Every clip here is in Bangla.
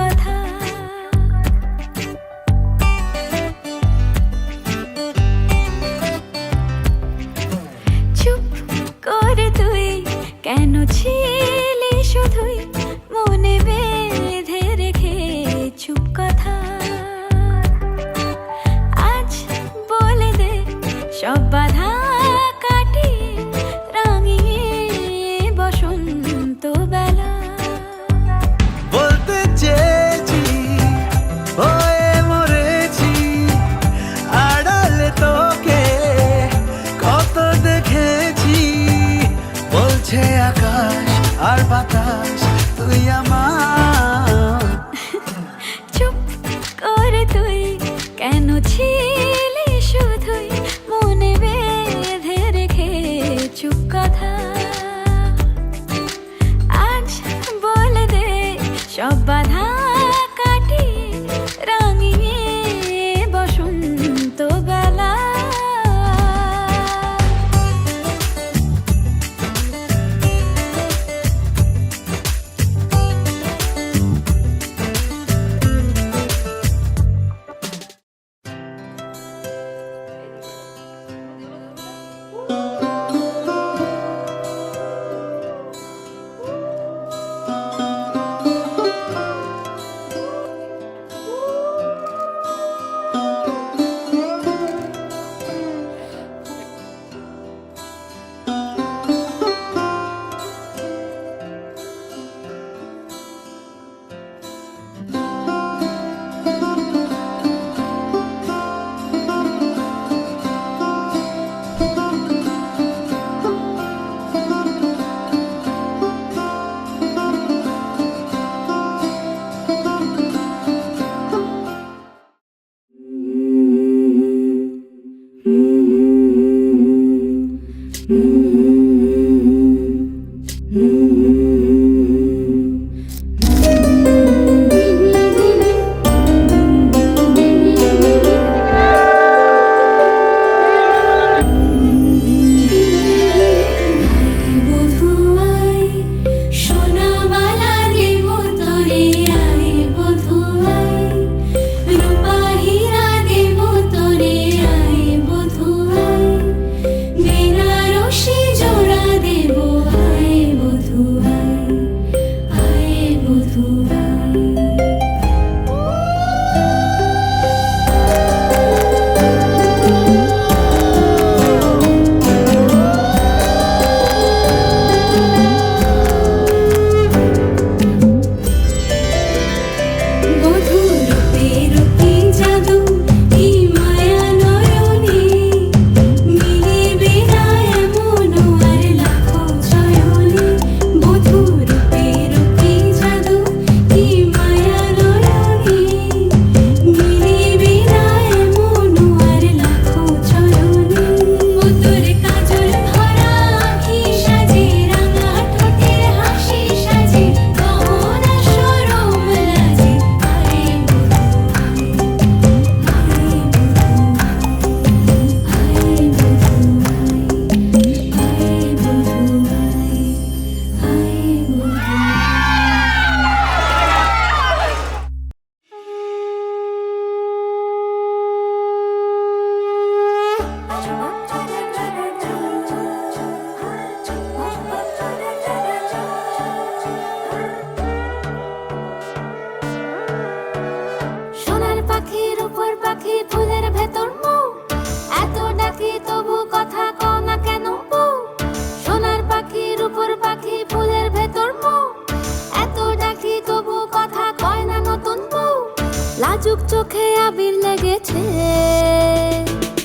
কথা। চুপ করে তুই কেন ছিলি শুধুই মনে বেঁধে রেখে চুপ কথা। আজ বলে দে সব বাধা কাটিয়ে রাঙিয়ে বসন্ত বেলা। বলতে চেয়েছি হয়ে মরেছি আড়ালে তোকে কত দেখেছি। বলছে আকাশ আর বাতাস তুই আমার। চুপ করে তুই কেন ছিলি শুধুই মনে বেঁধে রেখে চুপ কথা। আজ বলে দে সব বাধা কাটিয়ে রাঙিয়ে বসন্ত বেলা। লাজুক চোখে আবির লেগেছে,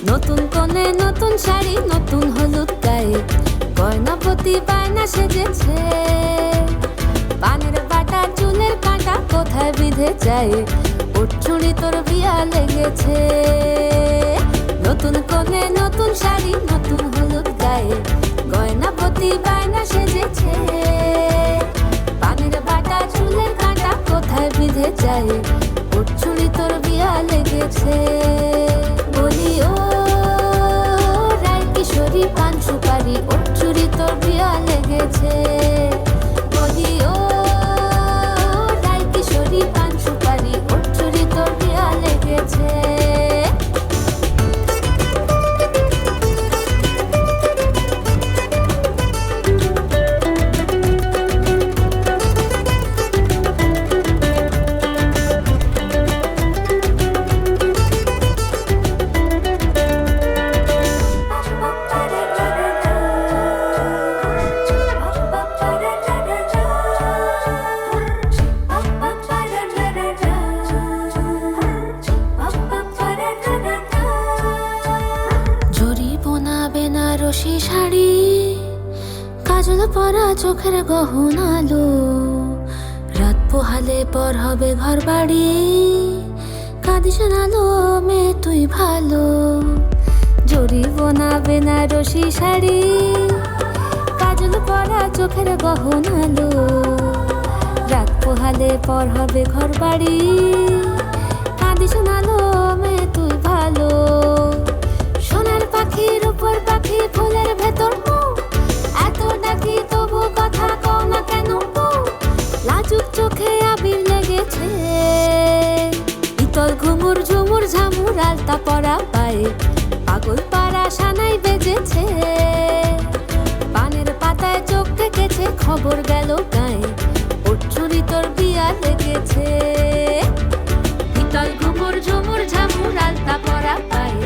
নতুন কোণে নতুন শাড়ি নতুন হলুদ গায়ে, গয়নাপতি বায়না সেজেছে। পানের বাটা চুলের কাঁটা কোথায় বিঁধে যায়, ওর চুড়ি তোর বিয়া লেগেছে। নতুন কোণে নতুন শাড়ি নতুন হলুদ গায়ে, গয়নাপতি বায়না সেজেছে। পানের বাটা চুলের কাঁটা কোথায় বিঁধে যায়, ওর চুড়ি তোর বিয়া লেগেছে। বলি ও রায় কিশোরী পান সুপারি, ওর চুড়ি তোর বিয়া লেগেছে। বলি ও রায় কিশোরী পান সুপারি, শাড়ি, কাজল পরা চোখের গহনালো, রাত পোহালে পর হবে ঘর বাড়ি, কাঁদিস নালো মেয়ে তুই ভালো। জড়িব না বেনারসি শাড়ি, কাজল পরা চোখের গহনালো, রাত পোহালে পর হবে ঘর বাড়ি, কাঁদিস নালো মেয়ে তুই ভালো। সোনার পাখির উপর পাখি ফুলের ভেতর এত ডাকি তবু কথা কও না কেন? লাজুক চোখে আবির লেগেছে, ইতল ঘুমুর ঝুমুর ঝামুর আলতা পরা পায়ে, পাগল পাড়া সানাই বেজেছে, পানের পাতায় চোখ থেকেছে খবর গেল গায়ে, ওর চুরি তোর বিয়া লেগেছে। ইতল ঘুমুর ঝুমুর ঝামুর আলতা পরা পায়ে,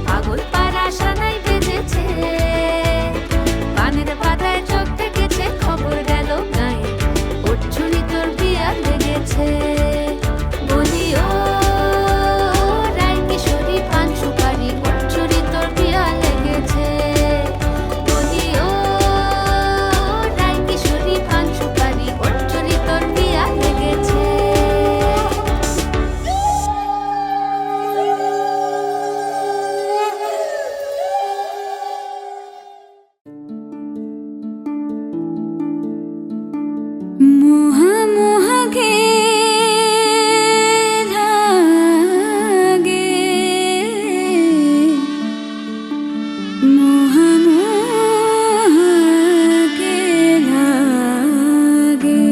পাগল পাড়া সানাই বেজেছে, পানের পাতায় চোখ থেকেছে খবর গেল গায়ে, ওর চুরি তোর বিয়া লেগেছে। বলিও রায় কিশোরী পান সুপারি, ওর চুরি তোর বিয়া লেগেছে। বলিও রায় কিশোরী পান সুপারি, ওর চুরি তোর বিয়া লেগেছে। মোহা মোহা গে লাগে, মোহা মোহা গে লাগে।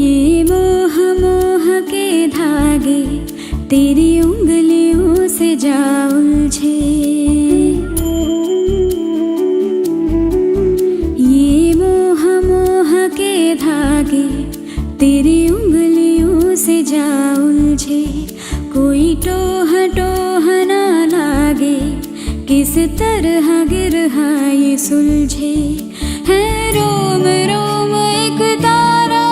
ये मोह मोह के धागे तेरी उंगलियों से जा उलझे, ये मोह मोह के धागे तेरी उंगलियों से जा उलझे, कोई टोह टोह ना लागे, किस तरह गिरहा ये सुलझे, है रोम रोम एक तारा।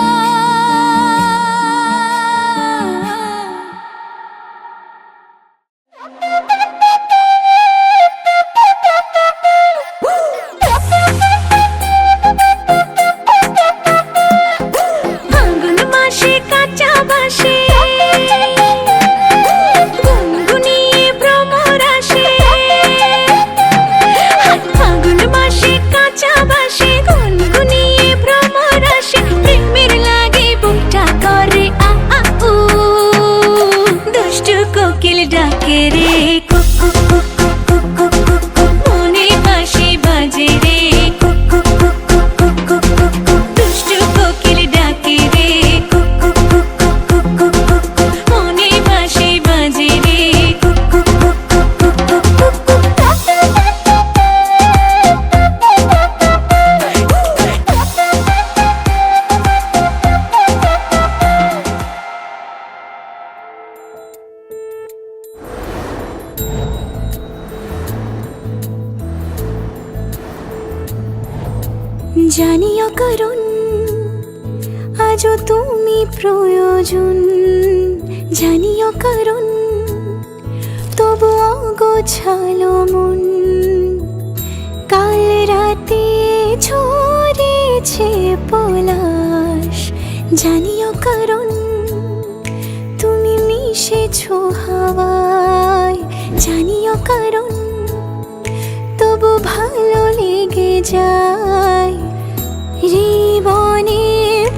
ফাল্গুন মাসে কাঁচা বাসে গুনগুনিয়ে ভ্রমর আসে, ফাল্গুন মাসে কাঁচা বাসে গুনগুনিয়ে ভ্রমর আসে, প্রেমের লাগে বুকটা করে আ আ উ, দুষ্টু কোকিল ডাকে রে cook cook cook cook cook cook cook, মনে বাঁশি বাজে রে cook cook cook cook cook cook cook, দুষ্টু কোকিল ডাকে রে cook cook cook cook cook cook cook, মনে বাঁশি বাজে রে cook cook cook cook cook cook cook. জানিও কারণ আজও তুমি প্রয়োজন, জানিও কারণ তবু অগোছালো মন, কাল রাতে ঝরেছে পলাশ, জানিও কারণ তুমি মিশেছো হাওয়ায়, জানিও কারণ তবু ভালো লেগে যায়, জীবনে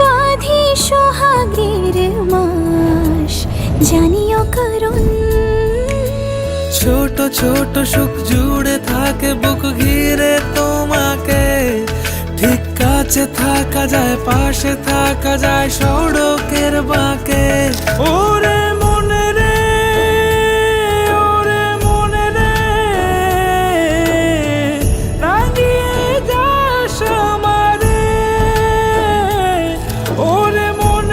বাঁধি সোহাগের মাস, জানিও কারণ। ছোট ছোট সুখ জুড়ে থাকে বুক ঘিরে তোমাকে, ঠিক কাছে থাকা যায় পাশে থাকা যায় সড়কের বাঁকে। ওরে মনে রে, ওরে মনে রে, রাঙিয়ে যাস আমারে, ওরে মনে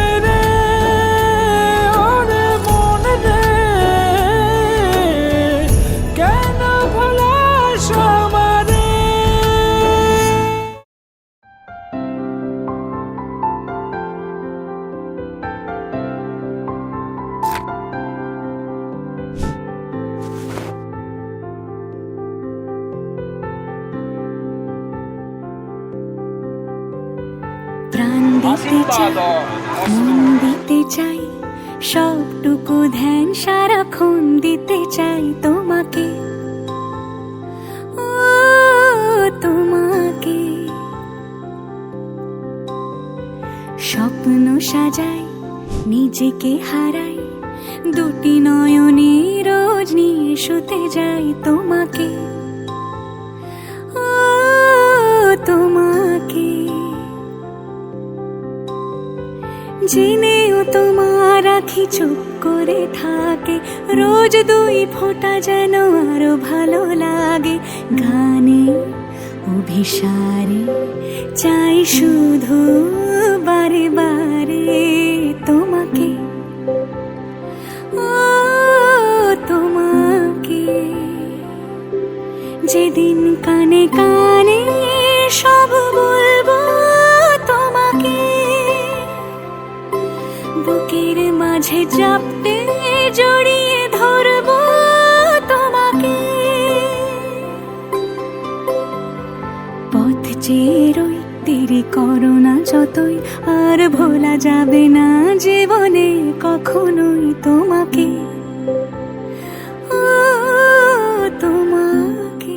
প্রাণ দিতে চাই, মন দিতে চাই, সবটুকু ধ্যান সারাক্ষণ দিতে চাই তোমাকে, ও তোমাকে। স্বপ্ন সাজাই, নিজেকে হারাই, দুটি নয়নে রোজ নিয়ে শুতে যাই তোমাকে, ও তোমাকে। জেনেও তোমার আখি চুপ করে থাকে, রোজ দুই ফোঁটা যেন আরো ভালো লাগে। গানে অভিসারে চাই শুধু বারে বারে তোমাকে, ও তোমাকে। যেদিন কানে কানে সব বলবো তোমাকে, বুকের মাঝে চাপতে জড়িয়ে ধরবো তোমাকে। পথ চেয়ে রই, দেরি করো না যতই, আর ভোলা যাবে না জীবনে কখনোই তোমাকে, ও তোমাকে।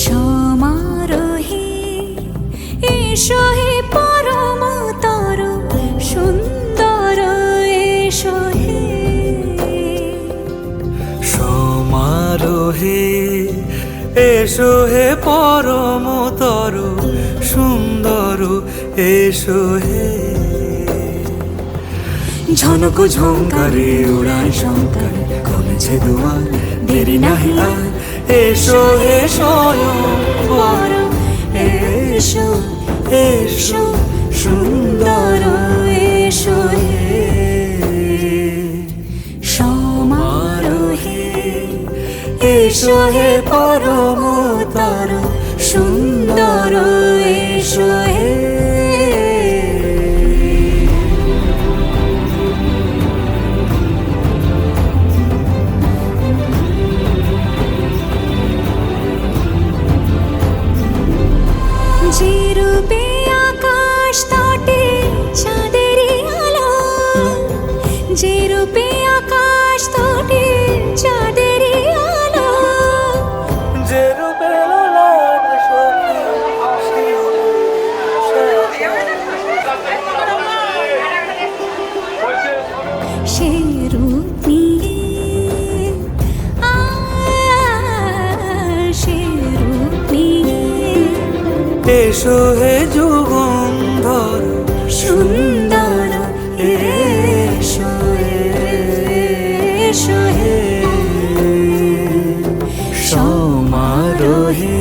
সমারোহে এসো হে পরমতর সুন্দর, এসো হে। সমারোহে এসো হে পরমতর সুন্দর, এসো হে। ঝনক ঝঙ্কারে উড়ায় শঙ্কারে, খুলেছে দুয়ার, দেরি নাহি আর। এসো হে স্বয়ংবর, এসো এসো সুন্দর, এসো হে। সমারোহে এসো হে পরমতর সুন্দর, এসো হে। যে রূপে আকাশ তটে চাঁদেরই আলো, যে রূপে আকাশ তটে চাঁদেরই আলো, যে রূপে লোলাট সখী সে রূপ নিয়ে, সে রূপ নিয়ে এসো হে যুগন্ধর সুন্দর, এসো এসো হে। সমারোহে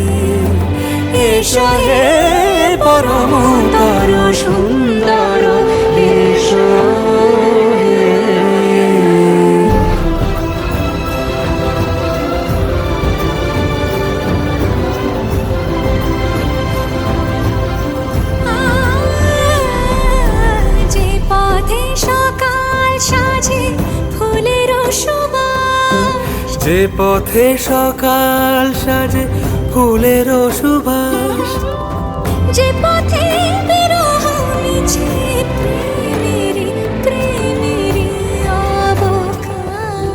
এসো হে পরমতর সুন্দর, এসো হে। যে পথে সকাল সাজে ফুলের সুবাস, যে পথে সকাল সাজে ফুলের সুবাস, যে পথে বিরহ মিছে প্রেমেরই প্রেমেরই অবকাশ,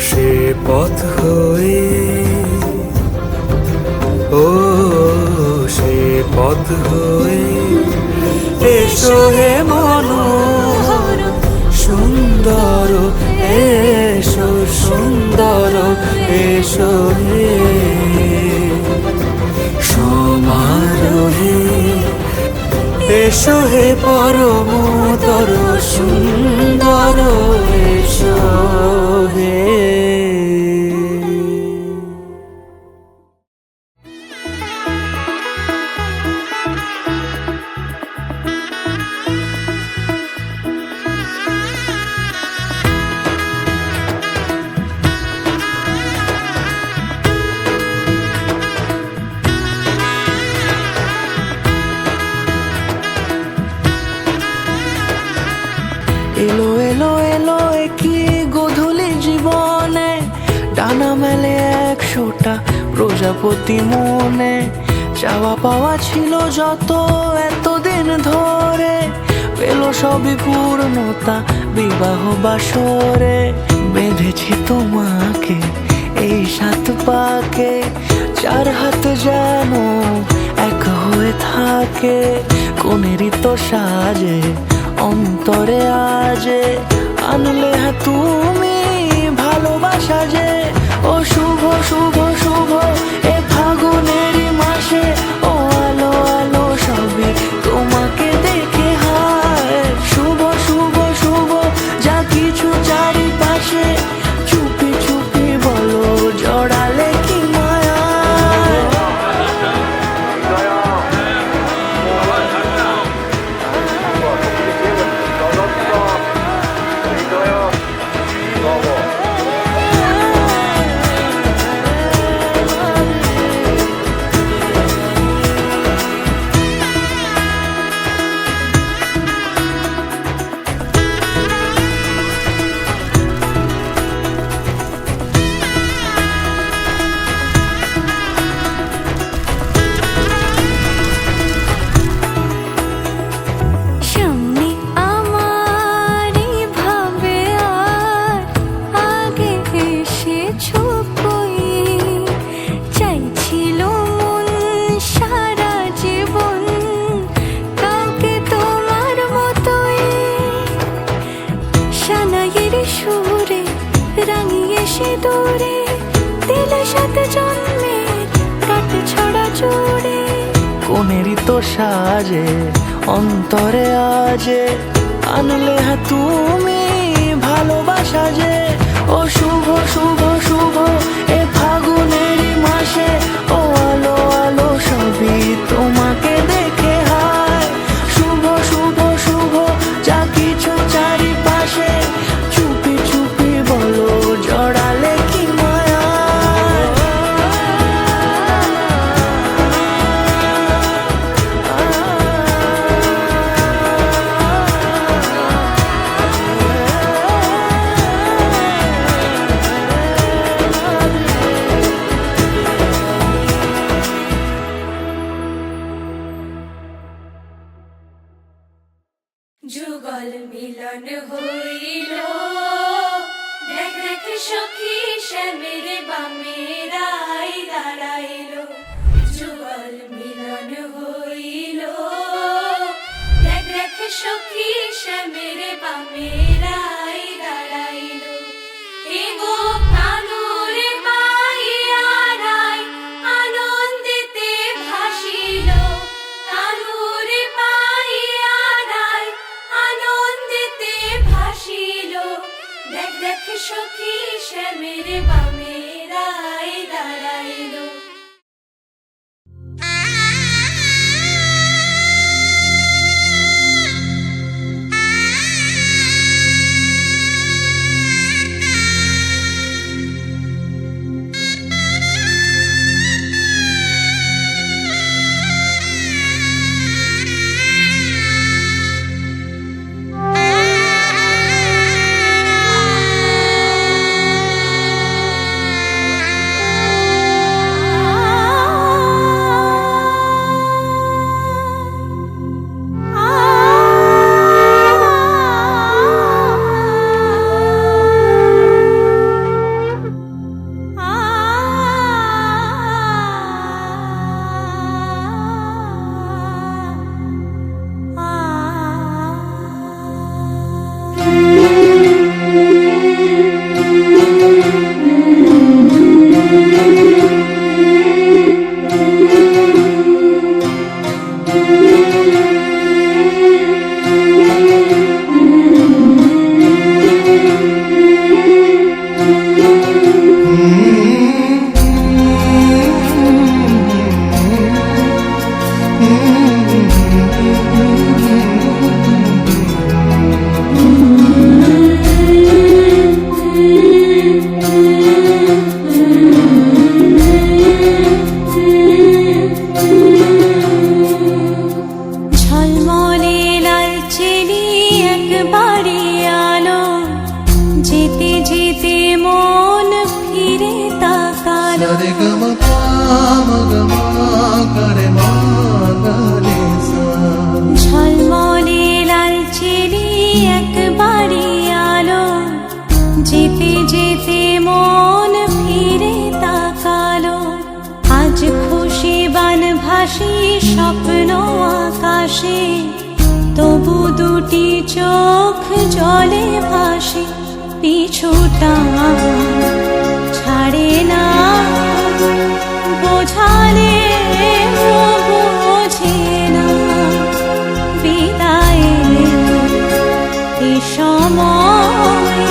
সে পথ হয়ে, ও সে পথ হয়ে এসো হে মনোহর সুন্দর, এসো সুন্দর, এসো হে। সমারোহে এসো হে পরমতর সুন্দর, এসো হে। এলো এলো এলো কি গোধূলি জীবনে, ডানা মেলে 100টা প্রজাপতি মনে। চাওয়া পাওয়া ছিল যত এতদিন ধরে, পেল সবই পূর্ণতা বিবাহ বাসরে। বেঁধেছি তোমাকে এই 7 পাকে, 4 হাত যেন এক হয়ে থাকে। কোনেরই তো সাজে অন্তরে আজে, আনলে তুমি ভালোবাসা যে। ও শুভ শুভ শুভ এ ফাগুনেরই মাসে, ও আলো আলো সবই তোমাকে দেখে হায়। শুভ শুভ শুভ যা কিছু চারিপাশে, চুপি চুপি বলো জড়ালে কি মায়া। সামনে আমারই ভাবে আর আগে এসেছো কই, চাইছিল মন সারা জীবন কাউকে তোমার মতোই। সানাইয়ের সুরে রাঙিয়ে সে দূরে, দিলে 7 জন্মের কাট ছড়া জুড়ে। কোনেরই তো সাজে অন্তরে আজে, আনলে তুমি ভালোবাসা যে। ও শুভ শুভ শুভ এ ফাগুনেরই মাসে, ও আলো আলো সবই তোমাকে দেখে হায়। শুভ শুভ শুভ যা কিছু চারিপাশে, চুপি চুপি বলো জড়ালে কি মায়া। যুগল মিলন হইল, দেখ দেখ সখী শ্যামের বামে রাই দাঁড়াইল। যুগল মিলন হইল, দেখ দেখ সখী শ্যামের বামে রাই দাঁড়াইল। এগো কানুর পাইয়া রাই আনন্দেতে ভাসিল, কানুর পাইয়া রাই আনন্দেতে ভাসিল। দেখ দেখ সখী শ্যামের বামে রাই দাঁড়াইল। যেতে যেতে মন ফিরে তাকালো, আজ খুশি বান ভাসি স্বপ্ন আকাশে, তবু দুটি চোখ জলে ভাসে, পিছুটা ছাড়ে না, বোঝালে বোঝে না, বিদায়ের এ সময়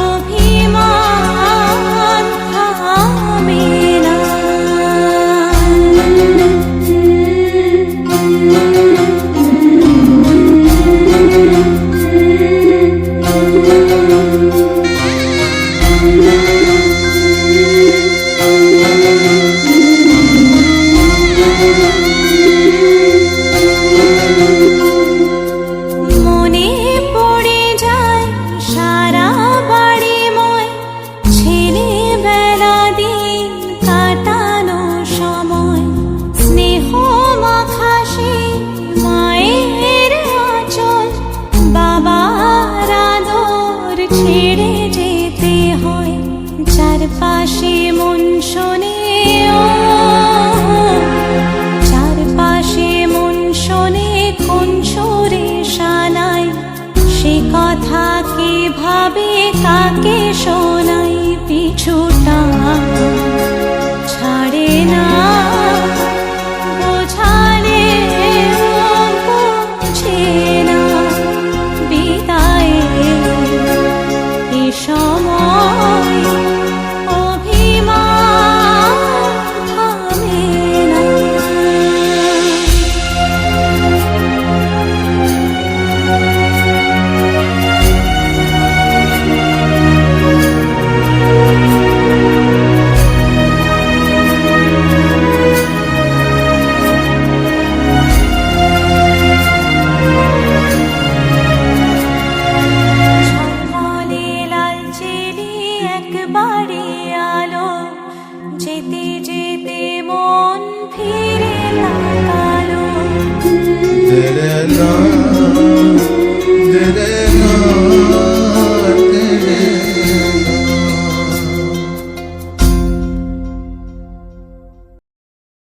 অভিমান থামে না। মনে পড়ে যায় সারা বাড়িময় ছেলেবেলা দিন কাটানো সময়, স্নেহ মাখা সেই মায়ের আঁচল, বাবার আদর ছেড়ে যেতে হয়, চারপাশে মন শোনে ও, চারপাশে মন শোনে কোন সুরে শানাই, সে কথা কে ভাবে কাকে শোনাই, পিছুটা ছাড়ে না, বোঝালে বোঝে না, বিদায়ের এ সময় অভিমান থামে না। ঝলমলে লাল চেলি একবারে আলো, যেতে যেতে মন ফিরে তাকালো। तेरे नाम